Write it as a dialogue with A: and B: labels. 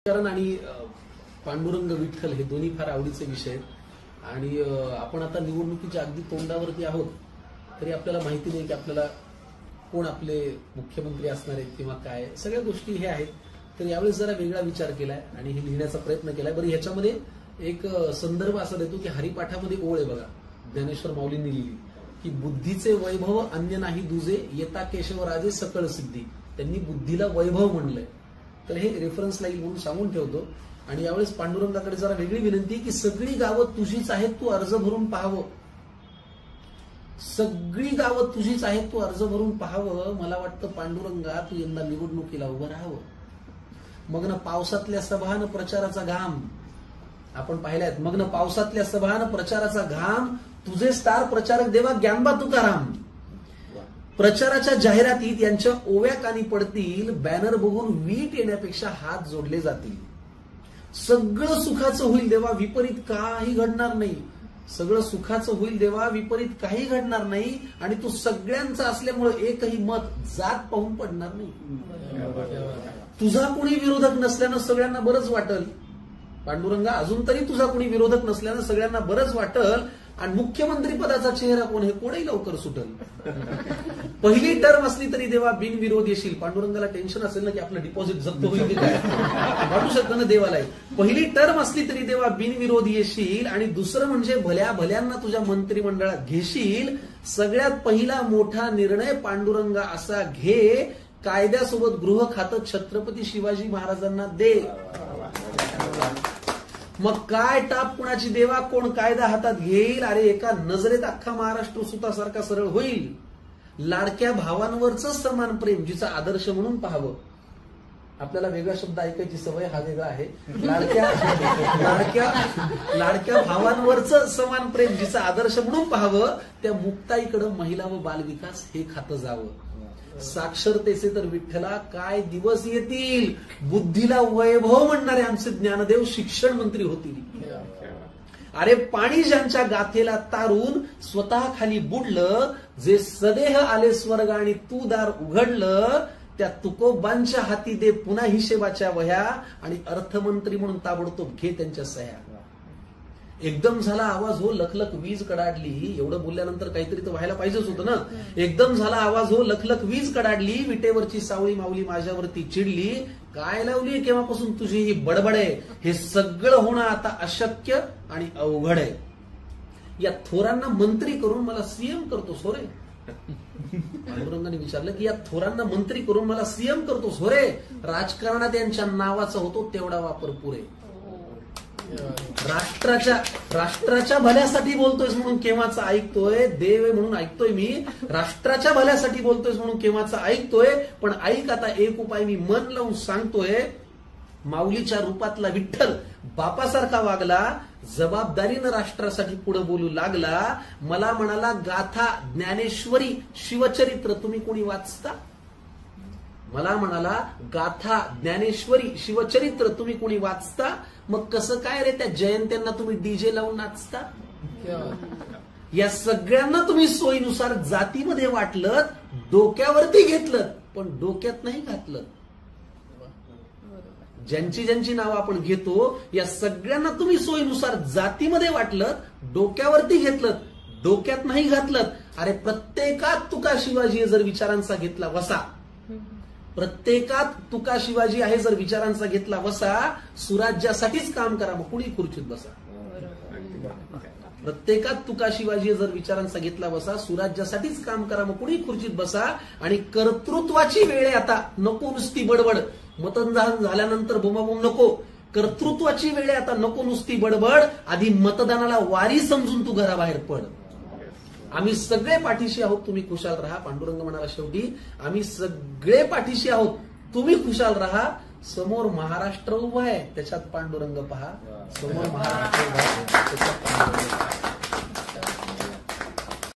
A: कारण आणि पांडुरंग विठ्ठल हे दोन्ही फार आवडीचे विषय आहेत आणि आपण आता निवडणुकीच्या अगदी तोंडावरती आहोत तरी आपल्याला माहिती नाही की आपल्याला कोण आपले मुख्यमंत्री असणार आहेत किंवा काय सगळ्या गोष्टी हे आहेत. तर यावेळेस जरा वेगळा विचार केलाय आणि हे लिहिण्याचा प्रयत्न केलाय. बरं, ह्याच्यामध्ये एक संदर्भ असा देतो की हरिपाठामध्ये ओळ आहे बघा, ज्ञानेश्वर माऊलींनी लिहिली की बुद्धीचे वैभव अन्य नाही दुजे, येता केशवराजे सकळ सिद्धी. त्यांनी बुद्धीला वैभव म्हणलंय. तर हे रेफरन्स लाईल म्हणून सांगून ठेवतो. आणि यावेळेस पांडुरंगाकडे जरा वेगळी विनंती की सगळी गावं तुझीच आहेत, तू अर्ज भरून पाहावं. सगळी गावं तुझीच आहेत, तू अर्ज भरून पाहावं. मला वाटतं पांडुरंगा तू यंदा निवडणुकीला उभं राहावं. मग ना पावसातल्या सभान प्रचाराचा घाम आपण पाहिल्यात. मग ना पावसातल्या सभान प्रचाराचा घाम तुझे स्टार प्रचारक देवा ज्ञानबा तुकाराम. प्रचाराच्या जाहिरातीत यांच्या ओव्या कानी पडतील, बॅनर बघून वीट येण्यापेक्षा हात जोडले जातील. सगळं सुखाचं होईल देवा, विपरीत काही घडणार नाही. सगळं सुखाचं होईल देवा, विपरीत काही घडणार नाही. आणि तू सगळ्यांचा असल्यामुळे एकही मत जात पाहून पडणार नाही. तुझा कोणी विरोधक नसल्यानं सगळ्यांना बरंच वाटल. पांडुरंगा अजून तरी तुझा कोणी विरोधक नसल्यानं सगळ्यांना बरंच वाटल. आणि मुख्यमंत्री पदाचा चेहरा कोण हे कोणही लवकर सुटल. पहिली टर्म असली तरी देवा बिनविरोध येशील. पांडुरंगाला टेन्शन असेल ना की आपलं डिपॉझिट जप्त होईल की काय, वाटू शकतं ना देवाला. पहिली टर्म असली तरी देवा बिनविरोध येशील. आणि दुसरं म्हणजे भल्या भल्यांना तुझ्या मंत्रिमंडळात घेशील. सगळ्यात पहिला मोठा निर्णय पांडुरंगा असा घे, कायद्यासोबत गृह खातं छत्रपती शिवाजी महाराजांना दे. मग काय टाप कुणाची देवा, कोण कायदा हातात घेईल. अरे एका नजरेत अख्खा महाराष्ट्र सुतासारखा सरळ होईल. लाडक्या भावांवरच समान प्रेम, जिचा आदर्श म्हणून पाहावं. आपल्याला वेगळा शब्द ऐकायची सवय, हा वेगळा आहे. लाडक्या भावांवरच समान प्रेम, जिचा आदर्श म्हणून पाहावं. त्या मुक्ताईकडे महिला व बालविकास हे खातं जावं. साक्षरतेचे तर विठ्ठला काय दिवस येतील. बुद्धीला वैभव म्हणणारे आमचे ज्ञानदेव शिक्षण मंत्री होतील. अरे पाणी ज्यांच्या गाथेला तारून स्वतः खाली बुडलं, जे सदेह आले स्वर्ग आणि तू दार उघडलं, त्या तुकोबांच्या हाती दे पुन्हा हिशेबाच्या वह्या. आणि अर्थमंत्री म्हणून ताबडतोब घे त्यांच्या सह्या. एकदम झाला आवाज हो, लखलख वीज कडाडली. एवढं बोलल्यानंतर काहीतरी तर व्हायला पाहिजेच होतं ना. एकदम झाला आवाज हो, लखलख वीज कडाडली. विटेवरची सावळी माऊली माझ्यावरती चिडली. काय लावली केव्हापासून तुझी ही बडबड आहे. हे सगळं होणं आता अशक्य आणि अवघड आहे. या थोरांना मंत्री करून मला सीएम करतोस हो रे. पांडुरंगाने विचारलं की या थोरांना मंत्री करून मला सीएम करतोस हो रे. राजकारणात यांच्या नावाचा होतो तेवढा वापर पुरे. राष्ट्राच्या भल्यासाठी बोलतोयस म्हणून केव्हाचा ऐकतोय. देव आहे म्हणून ऐकतोय मी. राष्ट्राच्या भल्यासाठी बोलतोयस म्हणून केव्हाचा ऐकतोय. पण ऐक आता एक उपाय मी मन लावून सांगतोय. माऊलीच्या रूपातला विठ्ठल बापासारखा वागला. जबाबदारीनं राष्ट्रासाठी पुढे बोलू लागला. मला म्हणाला गाथा ज्ञानेश्वरी शिवचरित्र तुम्ही कोणी वाचता. मला म्हणाला गाथा ज्ञानेश्वरी शिवचरित्र तुम्ही कोणी वाचता. मग कसं काय रे त्या जयंत्यांना तुम्ही डीजे लावून नाचता. या सगळ्यांना तुम्ही सोयीनुसार जातीमध्ये वाटलं, डोक्यावरती घेतलं पण डोक्यात नाही घातलं. ज्यांची ज्यांची नावं आपण घेतो या सगळ्यांना तुम्ही सोयीनुसार जातीमध्ये वाटलं, डोक्यावरती घेतलं, डोक्यात नाही घातलं. अरे प्रत्येकात तुका शिवाजी जर विचारांचा घेतला वसा, प्रत्येकात तुका शिवाजी आहे जर विचारांचा घेतला वसा, सुराज्यासाठीच काम करा मग कुणी खुर्चीत बसा. प्रत्येकात तुका शिवाजी जर विचारांचा घेतला वसा, सुराज्यासाठीच काम करा मग कुणी खुर्चीत बसा. आणि कर्तृत्वाची वेळ आहे आता, नको नुसती बडबड. मतदान झाल्यानंतर बोंबाबोंब नको. कर्तृत्वाची वेळ आहे आता, नको नुसती बडबड. आधी मतदानाला वारी समजून तू घराबाहेर पड. आम्ही सगळे पाठीशी आहोत, तुम्ही खुशाल राहा. पांडुरंग म्हणाला शेवटी आम्ही सगळे पाठीशी आहोत, तुम्ही खुशाल राहा. समोर महाराष्ट्र उभा आहे त्याच्यात पांडुरंग पहा. समोर महाराष्ट्र उभा आहे त्याच्यात पांडुरंग पहा.